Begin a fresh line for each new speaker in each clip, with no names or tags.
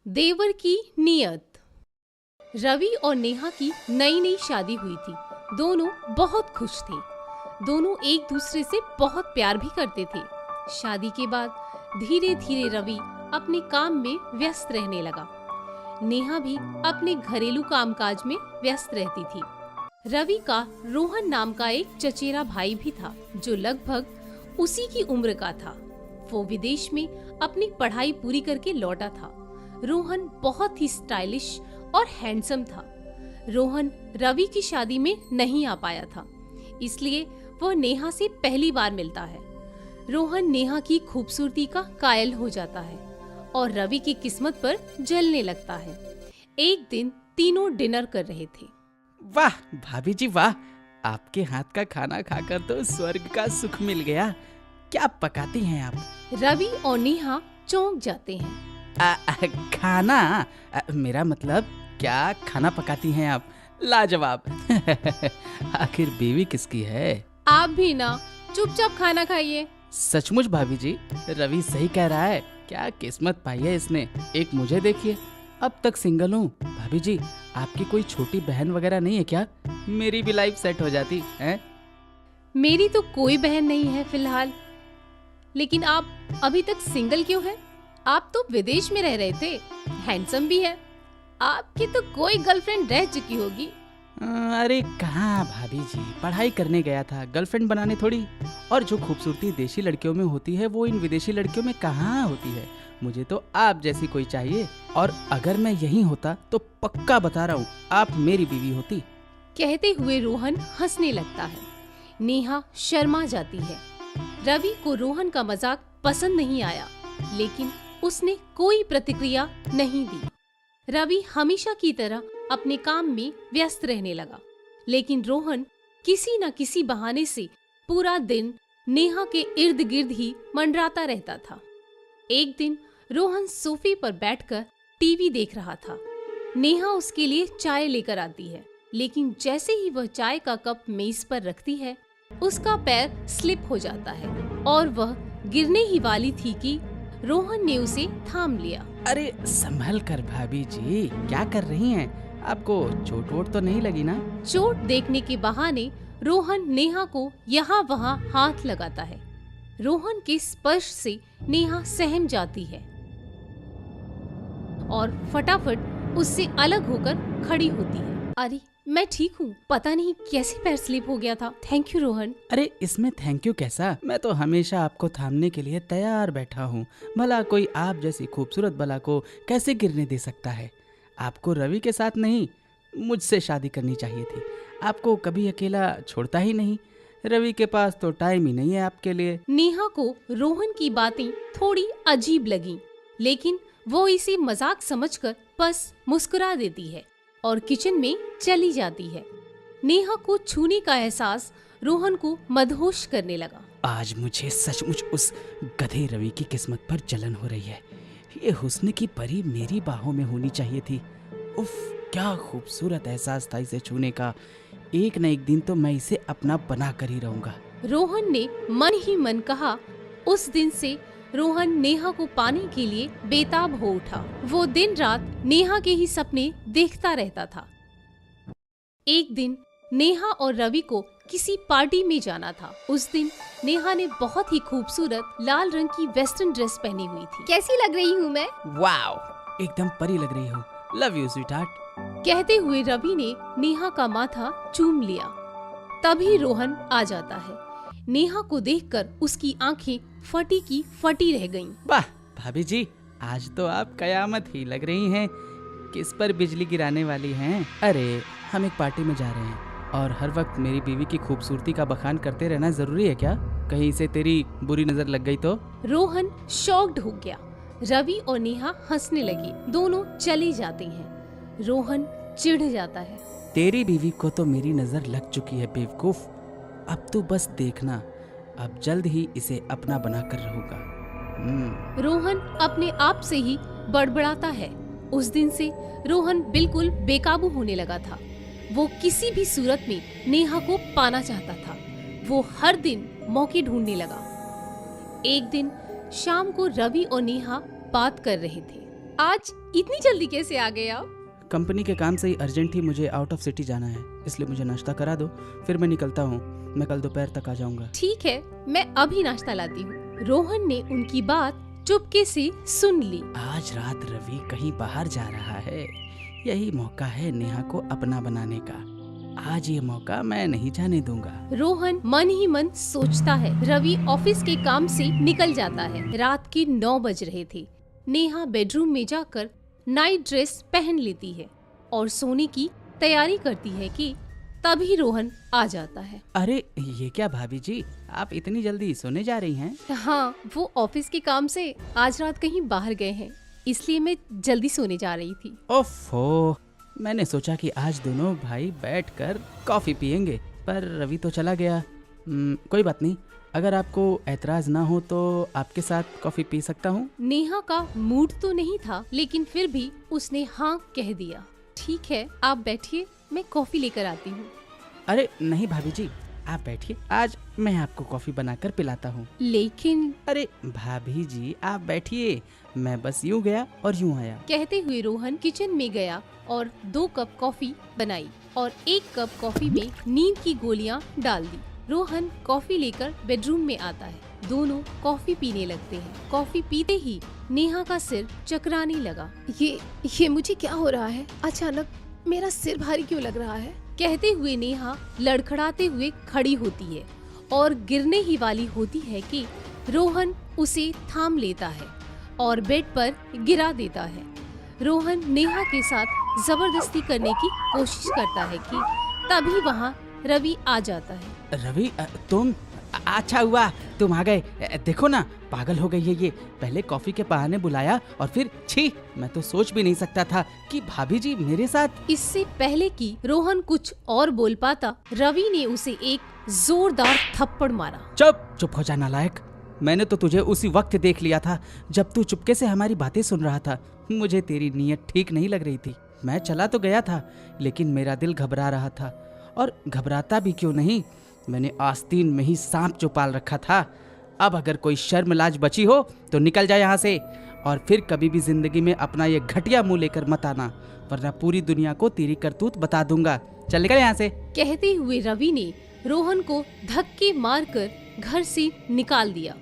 देवर की नियत। रवि और नेहा की नई नई शादी हुई थी। दोनों बहुत खुश थे। दोनों एक दूसरे से बहुत प्यार भी करते थे। शादी के बाद धीरे धीरे रवि अपने काम में व्यस्त रहने लगा। नेहा भी अपने घरेलू कामकाज में व्यस्त रहती थी। रवि का रोहन नाम का एक चचेरा भाई भी था जो लगभग उसी की उम्र का था। वो विदेश में अपनी पढ़ाई पूरी करके लौटा था। रोहन बहुत ही स्टाइलिश और हैंडसम था। रोहन रवि की शादी में नहीं आ पाया था, इसलिए वह नेहा से पहली बार मिलता है। रोहन नेहा की खूबसूरती का कायल हो जाता है और रवि की किस्मत पर जलने लगता है। एक दिन तीनों डिनर कर रहे थे।
वाह भाभी जी वाह, आपके हाथ का खाना खाकर तो स्वर्ग का सुख मिल गया। क्या पकाती हैं आप?
रवि और नेहा चौंक जाते हैं।
खाना? मेरा मतलब क्या खाना पकाती हैं आप? लाजवाब। आखिर बीवी किसकी है?
आप भी ना, चुपचाप खाना खाइए।
सचमुच भाभी जी, रवि सही कह रहा है। क्या किस्मत पाई है इसने। एक मुझे देखिए, अब तक सिंगल हूँ। भाभी जी, आपकी कोई छोटी बहन वगैरह नहीं है क्या? मेरी भी लाइफ सेट हो जाती है।
मेरी तो कोई बहन नहीं है फिलहाल। लेकिन आप अभी तक सिंगल क्यों हैं? आप तो विदेश में रह रहे थे, हैंडसम भी है। आपकी तो कोई गर्लफ्रेंड रह चुकी होगी।
अरे कहाँ भाभी जी, पढ़ाई करने गया था, गर्लफ्रेंड बनाने थोड़ी। और जो खूबसूरती देशी लड़कियों में होती है वो इन विदेशी लड़कियों में कहाँ होती है। मुझे तो आप जैसी कोई चाहिए, और अगर मैं यहीं होता तो पक्का बता रहा हूँ आप मेरी बीवी होती।
कहते हुए रोहन हंसने लगता है। नेहा शर्मा जाती है। रवि को रोहन का मजाक पसंद नहीं आया, लेकिन उसने कोई प्रतिक्रिया नहीं दी। रवि हमेशा की तरह अपने काम में व्यस्त रहने लगा, लेकिन रोहन किसी न किसी बहाने से पूरा दिन नेहा के इर्द गिर्द ही मंडराता रहता था। एक दिन रोहन सोफे पर बैठकर टीवी देख रहा था। नेहा उसके लिए चाय लेकर आती है, लेकिन जैसे ही वह चाय का कप मेज पर रखती है, उसका पैर स्लिप हो जाता है और वह गिरने ही वाली थी कि रोहन ने उसे थाम लिया।
अरे संभल कर भाभी जी, क्या कर रही हैं? आपको चोट वोट तो नहीं लगी ना?
चोट देखने के बहाने रोहन नेहा को यहाँ वहाँ हाथ लगाता है। रोहन के स्पर्श से नेहा सहम जाती है और फटाफट उससे अलग होकर खड़ी होती है। अरे मैं ठीक हूँ, पता नहीं कैसे पैर स्लिप हो गया था। Thank you Rohan.
अरे इसमें थैंक यू कैसा? मैं तो हमेशा आपको थामने के लिए तैयार बैठा हूँ। भला कोई आप जैसी खूबसूरत बला को कैसे गिरने दे सकता है? आपको रवि के साथ नहीं, मुझसे शादी करनी चाहिए थी। आपको कभी अकेला छोड़ता ही नहीं। रवि के पास तो टाइम ही नहीं है आपके लिए।
नेहा को रोहन की बातें थोड़ी अजीब लगी, लेकिन वो इसे मजाक समझकर बस मुस्कुरा देती है और किचन में चली जाती है। नेहा को छूने का एहसास रोहन को मदहोश करने लगा।
आज मुझे सचमुच उस गधे रवि की किस्मत पर जलन हो रही है। ये हुस्न की परी मेरी बाहों में होनी चाहिए थी। उफ, क्या खूबसूरत एहसास था इसे छूने का। एक न एक दिन तो मैं इसे अपना बना कर ही रहूंगा।
रोहन ने मन ही मन कहा। उस दिन से रोहन नेहा को पाने के लिए बेताब हो उठा। वो दिन रात नेहा के ही सपने देखता रहता था। एक दिन नेहा और रवि को किसी पार्टी में जाना था। उस दिन नेहा ने बहुत ही खूबसूरत लाल रंग की वेस्टर्न ड्रेस पहनी हुई थी। कैसी लग रही हूँ मैं?
वाओ, एकदम परी लग रही हो। Love you sweetheart.
कहते हुए रवि ने नेहा का माथा चूम लिया। तभी रोहन आ जाता है। नेहा को देखकर उसकी आंखें फटी की फटी रह गईं।
वाह भाभी जी, आज तो आप कयामत ही लग रही हैं। किस पर बिजली गिराने वाली हैं? अरे हम एक पार्टी में जा रहे हैं और हर वक्त मेरी बीवी की खूबसूरती का बखान करते रहना जरूरी है क्या? कहीं से तेरी बुरी नजर लग गई तो?
रोहन शॉक्ड हो गया। रवि और नेहा हंसने लगे। दोनों चले जाते हैं। रोहन चिढ़ जाता है।
तेरी बीवी को तो मेरी नजर लग चुकी है बेवकूफ। अब तो बस देखना, अब जल्द ही इसे अपना बनाकर रहूंगा।
रोहन अपने आप से ही बड़बड़ाता है। उस दिन से रोहन बिल्कुल बेकाबू होने लगा था। वो किसी भी सूरत में नेहा को पाना चाहता था। वो हर दिन मौके ढूंढने लगा। एक दिन शाम को रवि और नेहा बात कर रहे थे। आज इतनी जल्दी कैसे आ गए आप?
कंपनी के काम से ही अर्जेंट ही मुझे आउट ऑफ सिटी जाना है, इसलिए मुझे नाश्ता करा दो, फिर मैं निकलता हूँ। मैं कल दोपहर तक आ जाऊंगा।
ठीक है, मैं अभी नाश्ता लाती हूँ। रोहन ने उनकी बात चुपके से सुन ली।
आज रात रवि कहीं बाहर जा रहा है, यही मौका है नेहा को अपना बनाने का। आज ये मौका मैं नहीं जाने दूंगा।
रोहन मन ही मन सोचता है। रवि ऑफिस के काम से निकल जाता है। रात के 9 बज रहे थे। नेहा बेडरूम में जाकर नाइट ड्रेस पहन लेती है और सोने की तैयारी करती है कि तभी रोहन आ जाता है।
अरे ये क्या भाभी जी, आप इतनी जल्दी सोने जा रही हैं?
हाँ, वो ऑफिस के काम से आज रात कहीं बाहर गए हैं, इसलिए मैं जल्दी सोने जा रही थी।
ओफो, मैंने सोचा कि आज दोनों भाई बैठकर कॉफी पियेंगे, पर रवि तो चला गया। कोई बात नहीं, अगर आपको ऐतराज ना हो तो आपके साथ कॉफी पी सकता हूँ।
नेहा का मूड तो नहीं था, लेकिन फिर भी उसने हाँ कह दिया। ठीक है, आप बैठिए, मैं कॉफी लेकर आती हूँ।
अरे नहीं भाभी जी, आप बैठिए, आज मैं आपको कॉफी बनाकर पिलाता हूँ।
लेकिन
अरे भाभी जी आप बैठिए, मैं बस यूँ गया और यूँ आया।
कहते हुए रोहन किचन में गया और 2 कप कॉफी बनाई और 1 कप कॉफी में नींद की गोलियां डाल दी। रोहन कॉफी लेकर बेडरूम में आता है। दोनों कॉफी पीने लगते हैं। कॉफी पीते ही नेहा का सिर चकराने लगा। ये मुझे क्या हो रहा है? अचानक मेरा सिर भारी क्यों लग रहा है? कहते हुए नेहा लड़खड़ाते हुए खड़ी होती है और गिरने ही वाली होती है कि रोहन उसे थाम लेता है और बेड पर गिरा देता है। रोहन नेहा के साथ जबरदस्ती करने की कोशिश करता है कि तभी वहाँ रवि आ जाता है।
रवि तुम, अच्छा हुआ तुम आ गए। देखो ना, पागल हो गई है ये, पहले कॉफी के बहाने बुलाया और फिर छी, मैं तो सोच भी नहीं सकता था कि भाभी जी मेरे साथ।
इससे पहले कि रोहन कुछ और बोल पाता, रवि ने उसे एक जोरदार थप्पड़ मारा।
चुप हो जा नालायक, मैंने तो तुझे उसी वक्त देख लिया था जब तू चुपके से हमारी बातें सुन रहा था। मुझे तेरी नीयत ठीक नहीं लग रही थी। मैं चला तो गया था, लेकिन मेरा दिल घबरा रहा था, और घबराता भी क्यों नहीं, मैंने आस्तीन में ही सांप जो पाल रखा था। अब अगर कोई शर्म लाज बची हो तो निकल जाए यहाँ से, और फिर कभी भी जिंदगी में अपना ये घटिया मुंह लेकर मत आना, वरना पूरी दुनिया को तेरी करतूत बता दूंगा। चल निकल यहाँ से। कहते
हुए रवि ने रोहन को धक्के मारकर घर से निकाल दिया।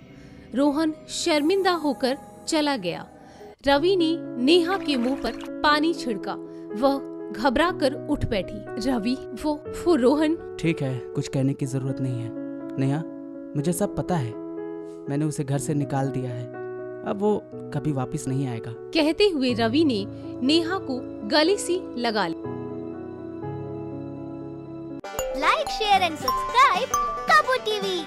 रोहन शर्मिंदा होकर चला गया। रवि ने नेहा के मुंह पर पानी छिड़का। वह घबरा कर उठ बैठी। रवि, वो रोहन।
ठीक है, कुछ कहने की जरूरत नहीं है नेहा, मुझे सब पता है। मैंने उसे घर से निकाल दिया है, अब वो कभी वापस नहीं आएगा।
कहते हुए रवि ने नेहा को गले से लगा लिया।
Like, share and subscribe ताबू TV.